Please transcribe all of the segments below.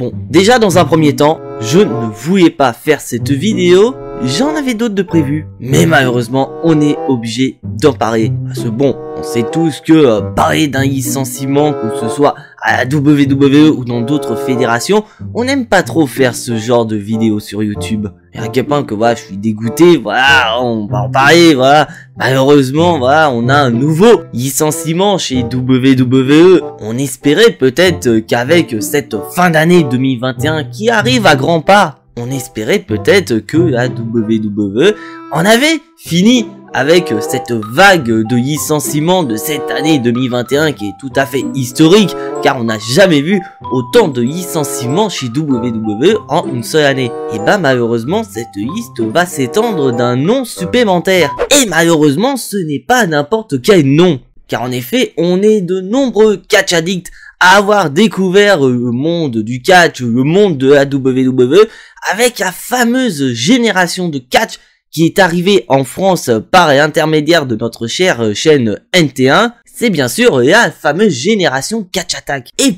Bon, déjà dans un premier temps, je ne voulais pas faire cette vidéo, j'en avais d'autres de prévues. Mais malheureusement, on est obligé d'en parler. Parce que bon, on sait tous que parler d'un licenciement, que ce soit à la WWE ou dans d'autres fédérations, on n'aime pas trop faire ce genre de vidéos sur YouTube. Et à quel point que voilà, je suis dégoûté, voilà, on va en parler, voilà. Malheureusement, voilà, on a un nouveau licenciement chez WWE. On espérait peut-être qu'avec cette fin d'année 2021 qui arrive à grands pas, on espérait peut-être que la WWE en avait fini avec cette vague de licenciements de cette année 2021 qui est tout à fait historique, car on n'a jamais vu autant de licenciements chez WWE en une seule année. Et bah malheureusement cette liste va s'étendre d'un nom supplémentaire. Et malheureusement ce n'est pas n'importe quel nom, car en effet on est de nombreux catch addicts à avoir découvert le monde du catch, le monde de la WWE, avec la fameuse génération de catch qui est arrivée en France par l'intermédiaire de notre chère chaîne NT1, c'est bien sûr la fameuse génération Catch Attack. Et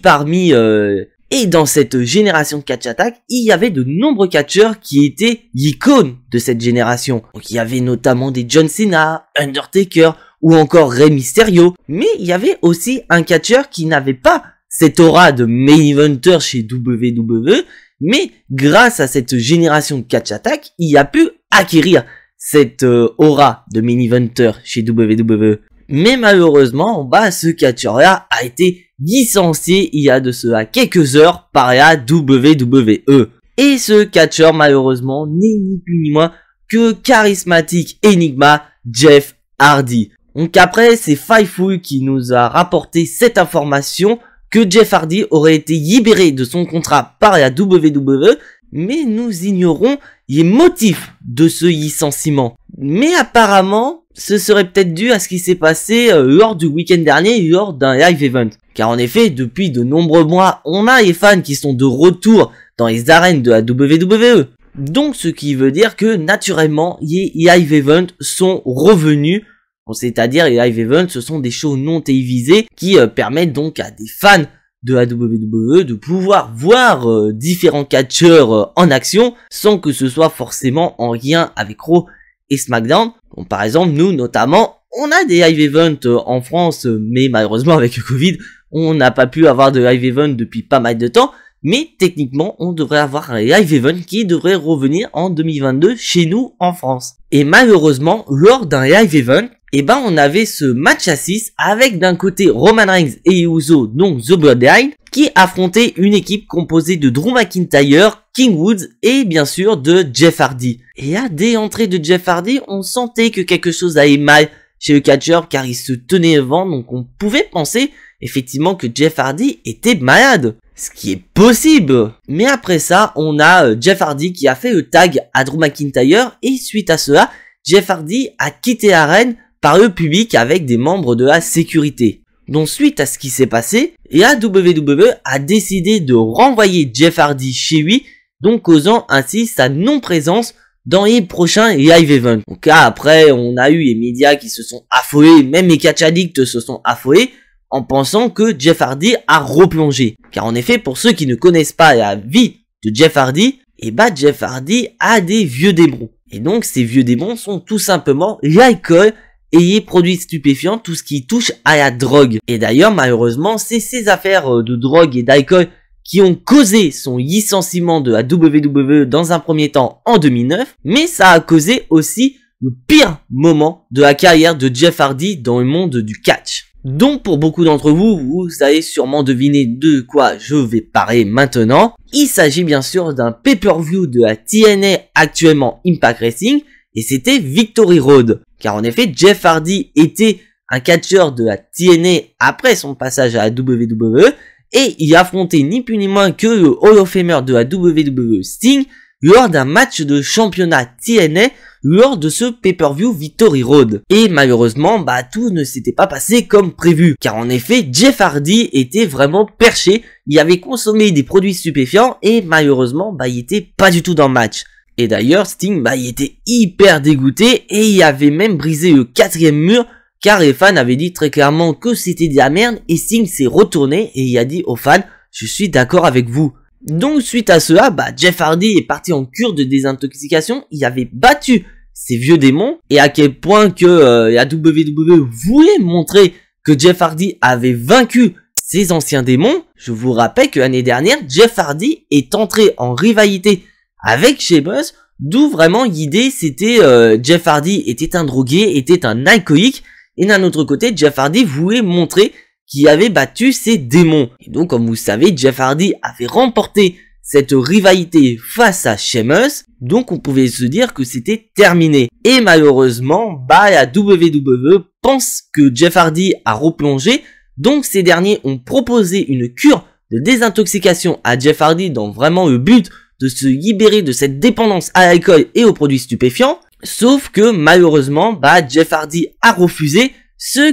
et dans cette génération Catch Attack, il y avait de nombreux catcheurs qui étaient l'icône de cette génération. Donc il y avait notamment des John Cena, Undertaker ou encore Rey Mysterio. Mais il y avait aussi un catcheur qui n'avait pas cette aura de main eventer chez WWE, mais grâce à cette génération Catch Attack, il a pu acquérir cette aura de main eventer chez WWE. Mais malheureusement, bah, ce catcheur-là a été licencié il y a de cela quelques heures par la WWE. Et ce catcheur, malheureusement, n'est ni plus ni moins que charismatique Enigma Jeff Hardy. Donc après, c'est Fightful qui nous a rapporté cette information que Jeff Hardy aurait été libéré de son contrat par la WWE, mais nous ignorons les motifs de ce licenciement. Mais apparemment, ce serait peut-être dû à ce qui s'est passé lors du week-end dernier, lors d'un live event. Car en effet, depuis de nombreux mois, on a les fans qui sont de retour dans les arènes de la WWE. Donc ce qui veut dire que naturellement, les live events sont revenus. C'est-à-dire les live events, ce sont des shows non télévisés qui permettent donc à des fans de la WWE de pouvoir voir différents catcheurs en action sans que ce soit forcément en lien avec Raw et SmackDown. Donc, par exemple, nous notamment, on a des live events en France, mais malheureusement avec le Covid, on n'a pas pu avoir de live event depuis pas mal de temps. Mais techniquement, on devrait avoir un live event qui devrait revenir en 2022 chez nous en France. Et malheureusement, lors d'un live event, on avait ce match à 6 avec d'un côté Roman Reigns et Uso, donc The Bloodline, qui affrontaient une équipe composée de Drew McIntyre, King Woods et bien sûr de Jeff Hardy. Et à dès l'entrée de Jeff Hardy, on sentait que quelque chose allait mal chez le catcheur car il se tenait devant, donc on pouvait penser effectivement que Jeff Hardy était malade. Ce qui est possible. Mais après ça, on a Jeff Hardy qui a fait le tag à Drew McIntyre et suite à cela, Jeff Hardy a quitté l'arène par le public avec des membres de la sécurité. Donc suite à ce qui s'est passé, la WWE a décidé de renvoyer Jeff Hardy chez lui, donc causant ainsi sa non-présence dans les prochains live events. Donc là, après, on a eu les médias qui se sont affolés, même les catch addicts se sont affolés, en pensant que Jeff Hardy a replongé. Car en effet, pour ceux qui ne connaissent pas la vie de Jeff Hardy, Jeff Hardy a des vieux démons. Et donc, ces vieux démons sont tout simplement l'alcool et les produits stupéfiants, tout ce qui touche à la drogue. Et d'ailleurs, malheureusement, c'est ces affaires de drogue et d'alcool qui ont causé son licenciement de la WWE dans un premier temps en 2009, mais ça a causé aussi le pire moment de la carrière de Jeff Hardy dans le monde du catch. Donc pour beaucoup d'entre vous, vous allez sûrement deviner de quoi je vais parler maintenant. Il s'agit bien sûr d'un pay-per-view de la TNA actuellement Impact Wrestling et c'était Victory Road. Car en effet, Jeff Hardy était un catcheur de la TNA après son passage à la WWE et il affrontait ni plus ni moins que le Hall of Famer de la WWE Sting lors d'un match de championnat TNA lors de ce pay-per-view Victory Road. Et malheureusement, tout ne s'était pas passé comme prévu. Car en effet, Jeff Hardy était vraiment perché, il avait consommé des produits stupéfiants et malheureusement, il était pas du tout dans le match. Et d'ailleurs, Sting, il était hyper dégoûté et il avait même brisé le 4e mur car les fans avaient dit très clairement que c'était de la merde et Sting s'est retourné et il a dit aux fans, je suis d'accord avec vous. Donc suite à cela, Jeff Hardy est parti en cure de désintoxication, il avait battu ses vieux démons, et à quel point que la WWE voulait montrer que Jeff Hardy avait vaincu ses anciens démons. Je vous rappelle que l'année dernière, Jeff Hardy est entré en rivalité avec Sheamus, d'où vraiment l'idée c'était Jeff Hardy était un drogué, était un alcoolique, et d'un autre côté, Jeff Hardy voulait montrer qu'il avait battu ses démons. Et donc, comme vous savez, Jeff Hardy avait remporté cette rivalité face à Sheamus, donc on pouvait se dire que c'était terminé. Et malheureusement, la WWE pense que Jeff Hardy a replongé, donc ces derniers ont proposé une cure de désintoxication à Jeff Hardy dans vraiment le but de se libérer de cette dépendance à l'alcool et aux produits stupéfiants, sauf que malheureusement, Jeff Hardy a refusé, ce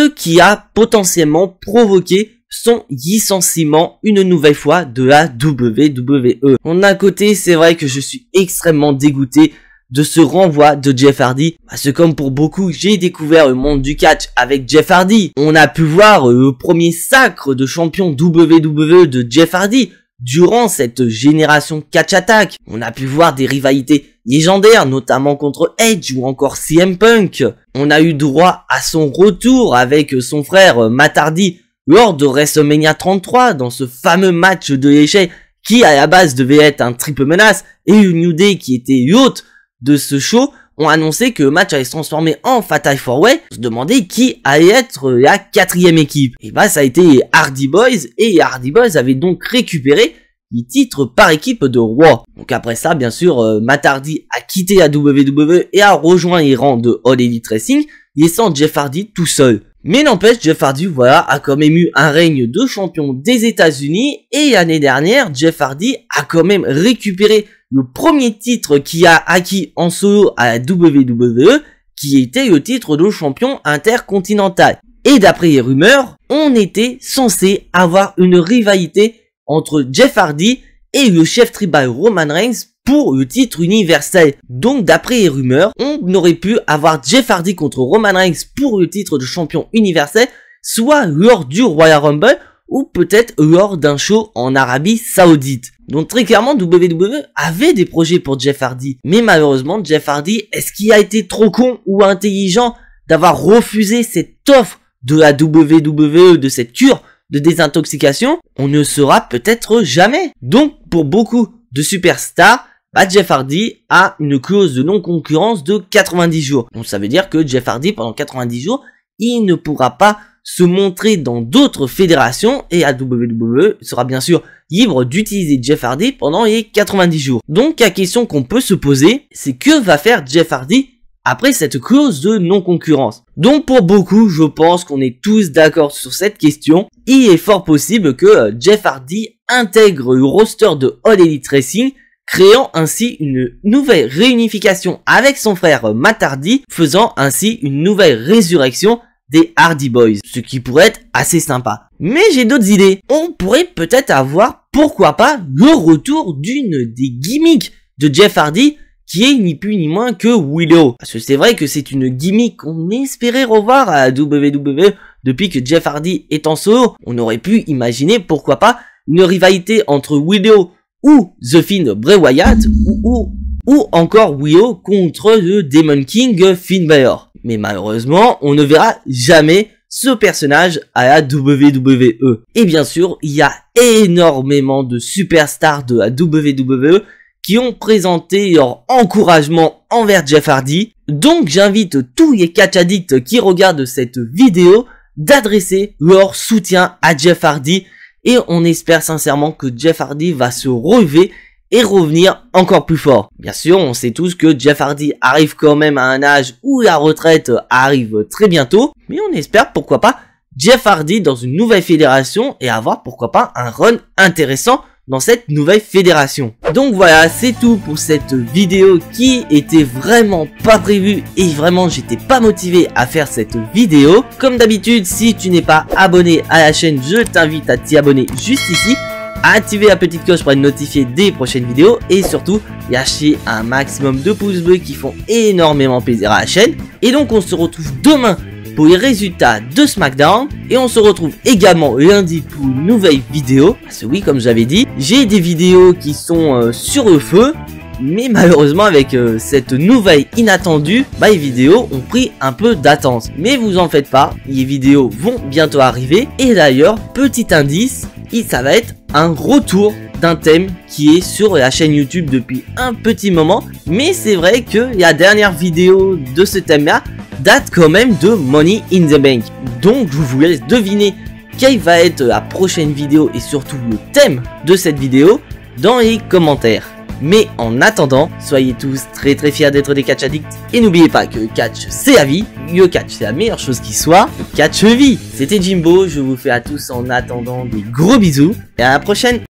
qui a potentiellement provoqué son licenciement une nouvelle fois de la WWE. D'un côté, c'est vrai que je suis extrêmement dégoûté de ce renvoi de Jeff Hardy, parce que comme pour beaucoup, j'ai découvert le monde du catch avec Jeff Hardy. On a pu voir le premier sacre de champion WWE de Jeff Hardy durant cette génération catch attack. On a pu voir des rivalités légendaires, notamment contre Edge ou encore CM Punk. On a eu droit à son retour avec son frère Matt Hardy lors de WrestleMania 33 dans ce fameux match de l'échec qui à la base devait être un triple menace, et New Day qui était l'hôte de ce show ont annoncé que le match allait se transformer en Fatal 4-Way. On se demandait qui allait être la quatrième équipe. Et ça a été les Hardy Boys, et les Hardy Boys avaient donc récupéré les titres par équipe de Raw. Donc après ça, bien sûr, Matt Hardy a quitté la WWE et a rejoint les rangs de All Elite Wrestling, laissant Jeff Hardy tout seul. Mais n'empêche, Jeff Hardy, a quand même eu un règne de champion des États-Unis, et l'année dernière, Jeff Hardy a quand même récupéré le premier titre qu'il a acquis en solo à la WWE, qui était le titre de champion intercontinental. Et d'après les rumeurs, on était censé avoir une rivalité entre Jeff Hardy et le chef tribal Roman Reigns pour le titre universel. Donc d'après les rumeurs, on aurait pu avoir Jeff Hardy contre Roman Reigns pour le titre de champion universel, soit lors du Royal Rumble, ou peut-être lors d'un show en Arabie Saoudite. Donc très clairement, WWE avait des projets pour Jeff Hardy. Mais malheureusement, Jeff Hardy, est-ce qu'il a été trop con ou intelligent d'avoir refusé cette offre de la WWE, de cette cure de désintoxication? On ne saura peut-être jamais. Donc pour beaucoup de superstars, Jeff Hardy a une clause de non-concurrence de 90 jours. Donc ça veut dire que Jeff Hardy, pendant 90 jours, il ne pourra pas se montrer dans d'autres fédérations, et la WWE sera bien sûr libre d'utiliser Jeff Hardy pendant les 90 jours. Donc la question qu'on peut se poser, c'est que va faire Jeff Hardy après cette clause de non-concurrence? Donc pour beaucoup, je pense qu'on est tous d'accord sur cette question. Il est fort possible que Jeff Hardy intègre le roster de All Elite Wrestling, créant ainsi une nouvelle réunification avec son frère Matt Hardy, faisant ainsi une nouvelle résurrection des Hardy Boys, ce qui pourrait être assez sympa. Mais j'ai d'autres idées. On pourrait peut-être avoir, pourquoi pas, le retour d'une des gimmicks de Jeff Hardy, qui est ni plus ni moins que Willow. Parce que c'est vrai que c'est une gimmick qu'on espérait revoir à la WWE depuis que Jeff Hardy est en solo. On aurait pu imaginer, pourquoi pas, une rivalité entre Willow ou The Fiend Bray Wyatt, ou encore Willow contre le Demon King Finn Balor. Mais malheureusement, on ne verra jamais ce personnage à la WWE. Et bien sûr, il y a énormément de superstars de la WWE qui ont présenté leur encouragement envers Jeff Hardy. Donc j'invite tous les catch addicts qui regardent cette vidéo d'adresser leur soutien à Jeff Hardy, et on espère sincèrement que Jeff Hardy va se relever et revenir encore plus fort. Bien sûr, on sait tous que Jeff Hardy arrive quand même à un âge où la retraite arrive très bientôt, mais on espère pourquoi pas Jeff Hardy dans une nouvelle fédération et avoir pourquoi pas un run intéressant dans cette nouvelle fédération. Donc voilà, c'est tout pour cette vidéo qui était vraiment pas prévue, et vraiment j'étais pas motivé à faire cette vidéo. Comme d'habitude, si tu n'es pas abonné à la chaîne, je t'invite à t'y abonner juste ici, à activer la petite cloche pour être notifié des prochaines vidéos, et surtout lâcher un maximum de pouces bleus qui font énormément plaisir à la chaîne. Et donc on se retrouve demain pour les résultats de SmackDown. Et on se retrouve également lundi pour une nouvelle vidéo. Parce que oui, comme j'avais dit, j'ai des vidéos qui sont sur le feu. Mais malheureusement avec cette nouvelle inattendue, les vidéos ont pris un peu d'attente. Mais vous en faites pas, les vidéos vont bientôt arriver. Et d'ailleurs, petit indice, ça va être un retour d'un thème qui est sur la chaîne YouTube depuis un petit moment. Mais c'est vrai que la dernière vidéo de ce thème là date quand même de Money in the Bank. Donc je vous laisse deviner quelle va être la prochaine vidéo et surtout le thème de cette vidéo dans les commentaires. Mais en attendant, soyez tous très fiers d'être des catch addicts. Et n'oubliez pas que le catch c'est la vie. Le catch c'est la meilleure chose qui soit. Le catch vie. C'était Jimbo, je vous fais à tous en attendant des gros bisous. Et à la prochaine.